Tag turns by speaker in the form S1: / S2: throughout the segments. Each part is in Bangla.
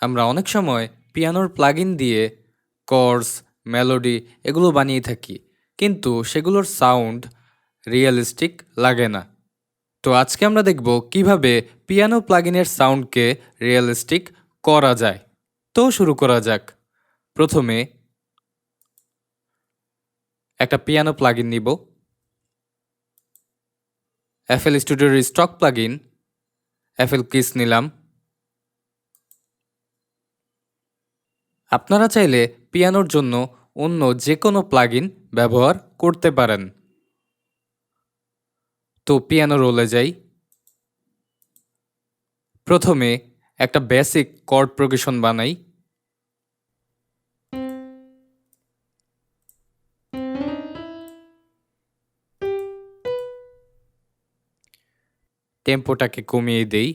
S1: আমরা অনেক সময় পিয়ানোর প্লাগইন দিয়ে কর্ডস, মেলোডি এগুলো বানিয়ে থাকি, কিন্তু সেগুলোর সাউন্ড রিয়েলিস্টিক লাগে না। তো আজকে আমরা দেখব কিভাবে পিয়ানো প্লাগইনের সাউন্ডকে রিয়েলিস্টিক করা যায়। তো শুরু করা যাক। প্রথমে একটা পিয়ানো প্লাগইন নিব। FL স্টুডিওর স্টক প্লাগইন FL কিস নিলাম। আপনারা চাইলে পিয়ানোর জন্য অন্য যে কোনো প্লাগইন ব্যবহার করতে পারেন। তো পিয়ানো রোলে যাই। প্রথমে একটা বেসিক কর্ড প্রোগ্রেশন বানাই। টেম্পোটাকে কমিয়ে দেই।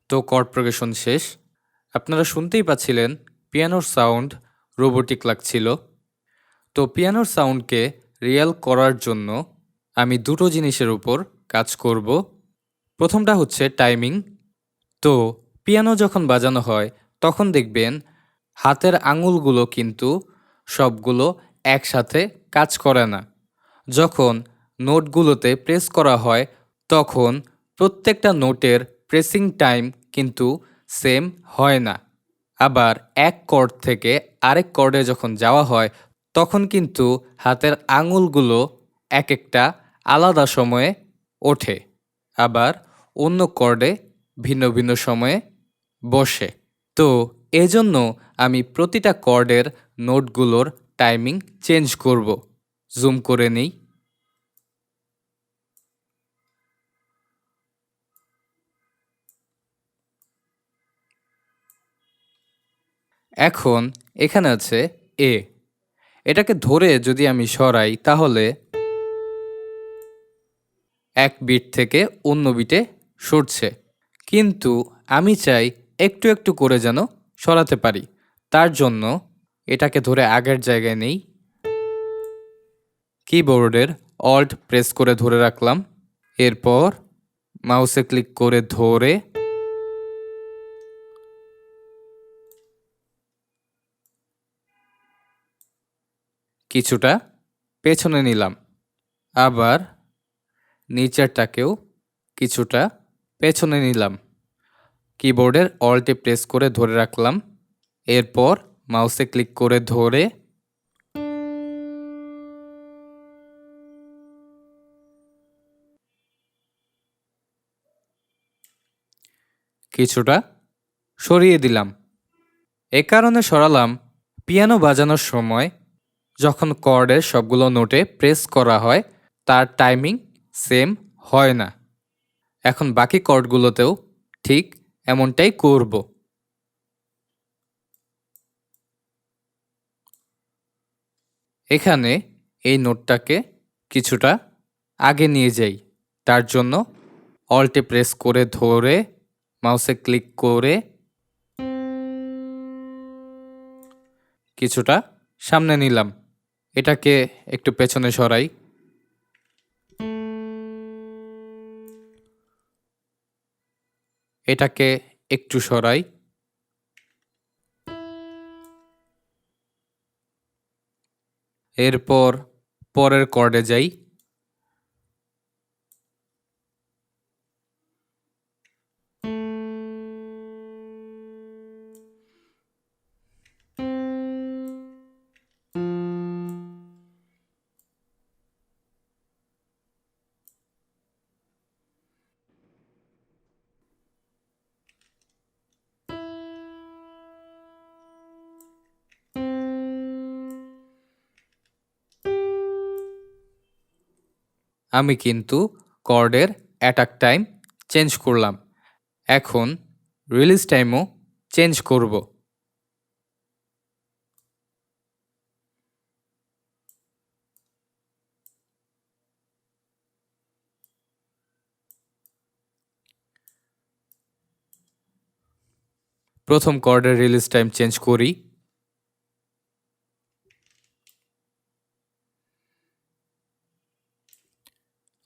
S1: তো কর্ড প্রোগ্রেশন শেষ। আপনারা শুনতেই পাচ্ছিলেন পিয়ানোর সাউন্ড রোবোটিক লাগছিল। তো পিয়ানোর সাউন্ডকে রিয়েল করার জন্য আমি দুটো জিনিসের উপর কাজ করব। প্রথমটা হচ্ছে টাইমিং। তো পিয়ানো যখন বাজানো হয় তখন দেখবেন হাতের আঙুলগুলো কিন্তু সবগুলো একসাথে কাজ করে না। যখন নোটগুলোতে প্রেস করা হয় তখন প্রত্যেকটা নোটের প্রেসিং টাইম কিন্তু সেম হয় না। আবার এক কর্ড থেকে আরেক কর্ডে যখন যাওয়া হয় তখন কিন্তু হাতের আঙুলগুলো এক একটা আলাদা সময়ে ওঠে, আবার অন্য কর্ডে ভিন্ন ভিন্ন সময়ে বসে। তো এজন্য আমি প্রতিটা কর্ডের নোটগুলোর টাইমিং চেঞ্জ করব। জুম করে নিই। এখন এখানে আছে এ। এটাকে ধরে যদি আমি সরাই তাহলে এক বিট থেকে অন্য বিটে সরছে, কিন্তু আমি চাই একটু একটু করে যেন সরাতে পারি। তার জন্য এটাকে ধরে আগের জায়গায় নেই। কিবোর্ডের অল্ট প্রেস করে ধরে রাখলাম। এরপর মাউসে ক্লিক করে ধরে কিছুটা পেছনে নিলাম। আবার নিচেরটাকেও কিছুটা পেছনে নিলাম। কিবোর্ডের অল্টে প্রেস করে ধরে রাখলাম। এরপর মাউসে ক্লিক করে ধরে কিছুটা সরিয়ে দিলাম। এ কারণে সরালাম, পিয়ানো বাজানোর সময় যখন কর্ডের সবগুলো নোটে প্রেস করা হয় তার টাইমিং সেম হয় না। এখন বাকি কর্ডগুলোতেও ঠিক এমনটাই করব। এখানে এই নোটটাকে কিছুটা আগে নিয়ে যাই। তার জন্য অল্টে প্রেস করে ধরে মাউসে ক্লিক করে কিছুটা সামনে নিলাম। এটাকে একটু পেছনে সরাই। এটাকে একটু সরাই। এরপর পরের কর্ডে যাই। আমি কিন্তু কর্ডের অ্যাটাক টাইম চেঞ্জ করলাম। এখন রিলিজ টাইমও চেঞ্জ করব। প্রথম কর্ডের রিলিজ টাইম চেঞ্জ করি।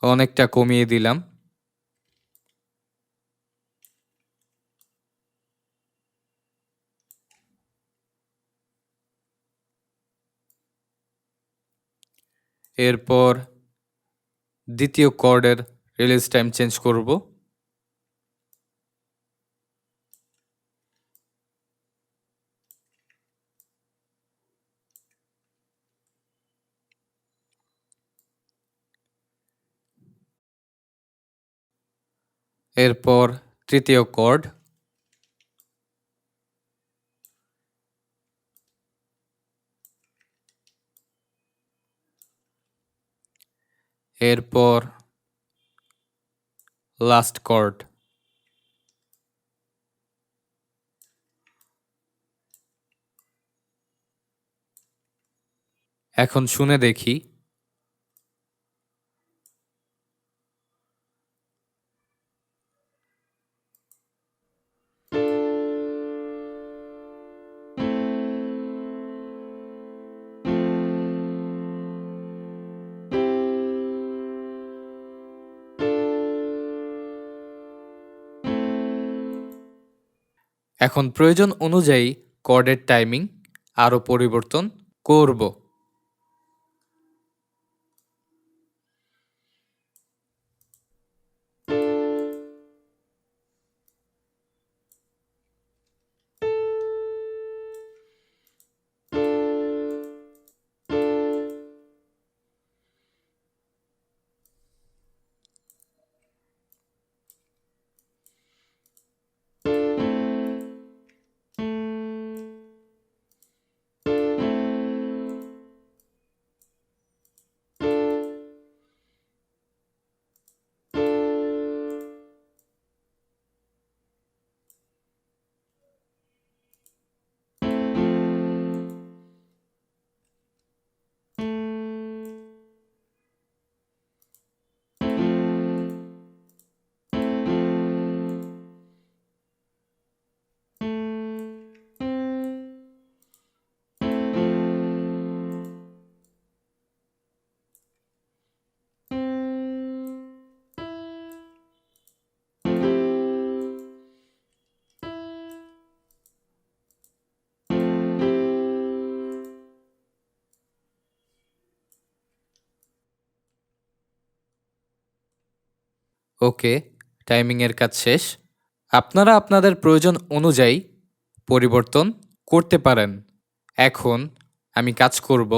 S1: অনেকটা কমিয়ে দিলাম। এরপর দ্বিতীয় কর্ডের রিলিজ টাইম চেঞ্জ করব। এরপর তৃতীয় কর্ড। এরপর লাস্ট কর্ড। এখন শুনে দেখি। এখন প্রয়োজন অনুযায়ী কর্ডের টাইমিং আরও পরিবর্তন করব। ওকে, টাইমিংয়ের কাজ শেষ। আপনারা আপনাদের প্রয়োজন অনুযায়ী পরিবর্তন করতে পারেন। এখন আমি কাজ করব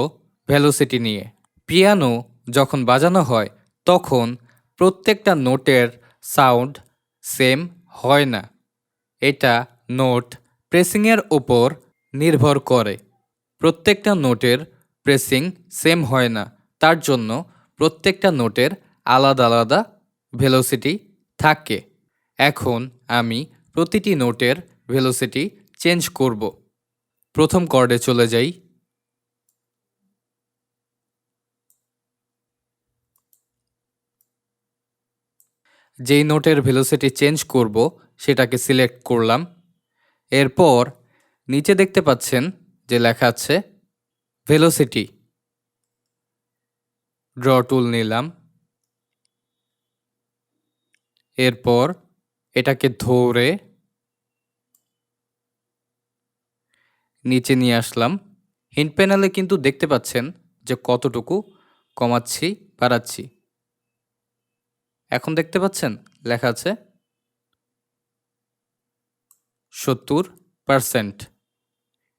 S1: ভেলোসিটি নিয়ে। পিয়ানো যখন বাজানো হয় তখন প্রত্যেকটা নোটের সাউন্ড সেম হয় না। এটা নোট প্রেসিংয়ের ওপর নির্ভর করে। প্রত্যেকটা নোটের প্রেসিং সেম হয় না, তার জন্য প্রত্যেকটা নোটের আলাদা আলাদা ভেলোসিটি থাকে। এখন আমি প্রতিটি নোটের ভেলোসিটি চেঞ্জ করব। প্রথম কর্ডে চলে যাই। যেই নোটের ভেলোসিটি চেঞ্জ করব সেটাকে সিলেক্ট করলাম। এরপর নিচে দেখতে পাচ্ছেন যে লেখা আছে ভেলোসিটি, ড্র টুল নিলাম। এরপর এটাকে ধরে নিচে নিয়ে আসলাম। হিন্ট প্যানেলে কিন্তু দেখতে পাচ্ছেন যে কতটুকু কমাচ্ছি বাড়াচ্ছি। এখন দেখতে পাচ্ছেন লেখা আছে 70%।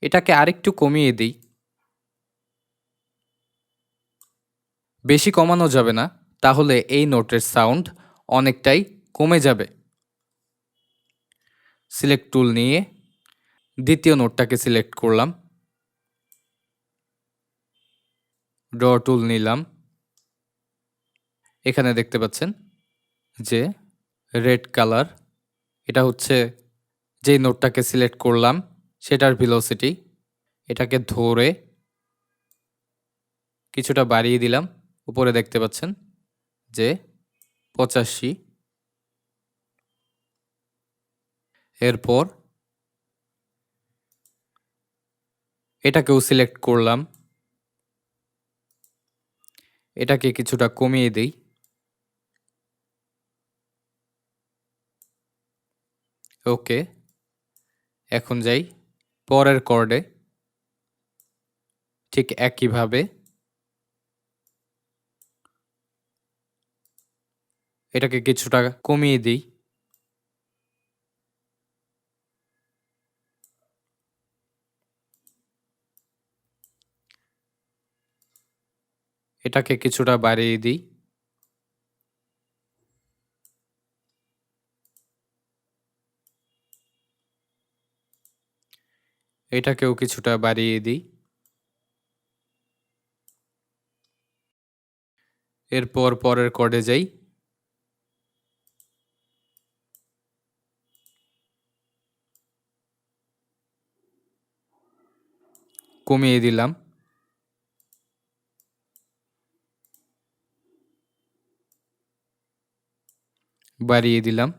S1: এটাকে আরেকটু কমিয়ে দিই। বেশি কমানো যাবে না, তাহলে এই নোটের সাউন্ড অনেকটাই কমে যাবে। সিলেক্ট টুল নিয়ে দ্বিতীয় নোটটাকে সিলেক্ট করলাম। ড্র টুল নিলাম। এখানে দেখতে পাচ্ছেন যে রেড কালার, এটা হচ্ছে যেই নোটটাকে সিলেক্ট করলাম সেটার ভেলোসিটি। এটাকে ধরে কিছুটা বাড়িয়ে দিলাম। উপরে দেখতে পাচ্ছেন যে 85। এরপর এটাকেও সিলেক্ট করলাম। এটাকে কিছুটা কমিয়ে দিই। ওকে, এখন যাই পরের কর্ডে। ঠিক একইভাবে এটাকে কিছুটা কমিয়ে দিই। এটাকে কিছুটা বাড়িয়ে দিই। এটাকেও কিছুটা বাড়িয়ে দিই। এরপর পরের কর্ডে যাই। কমিয়ে দিলাম। বাড়িয়ে দিলাম।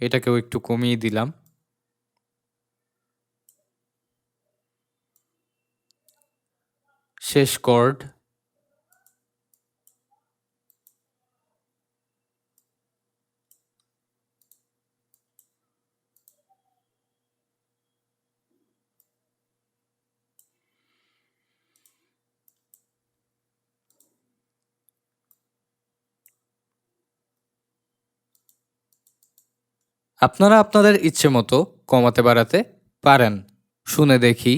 S1: এটাকেও একটু কমিয়ে দিলাম। শেষ কর্ড। আপনারা আপনাদের ইচ্ছে মতো কমাতে বাড়াতে পারেন। শুনে দেখি।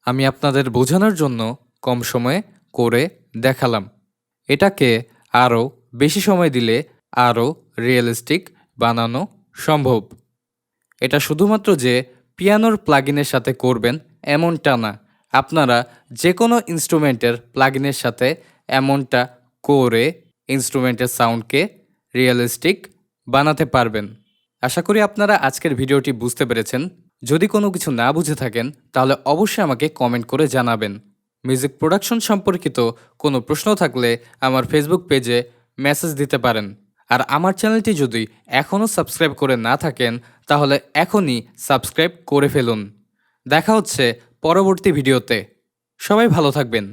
S1: আমি আপনাদের বোঝানোর জন্য কম সময়ে করে দেখালাম। এটাকে আরও বেশি সময় দিলে আরও রিয়েলিস্টিক বানানো সম্ভব। এটা শুধুমাত্র যে পিয়ানোর প্লাগইনের সাথে করবেন এমনটা না। আপনারা যে কোনো ইনস্ট্রুমেন্টের প্লাগইনের সাথে এমনটা করে ইনস্ট্রুমেন্টের সাউন্ডকে রিয়েলিস্টিক বানাতে পারবেন। আশা করি আপনারা আজকের ভিডিওটি বুঝতে পেরেছেন। যদি কোনো কিছু না বুঝে থাকেন তাহলে অবশ্যই আমাকে কমেন্ট করে জানাবেন। মিউজিক প্রোডাকশন সম্পর্কিত কোনো প্রশ্ন থাকলে আমার ফেসবুক পেজে মেসেজ দিতে পারেন। আর আমার চ্যানেলটি যদি এখনও সাবস্ক্রাইব করে না থাকেন তাহলে এখনই সাবস্ক্রাইব করে ফেলুন। দেখা হচ্ছে পরবর্তী ভিডিওতে। সবাই ভালো থাকবেন।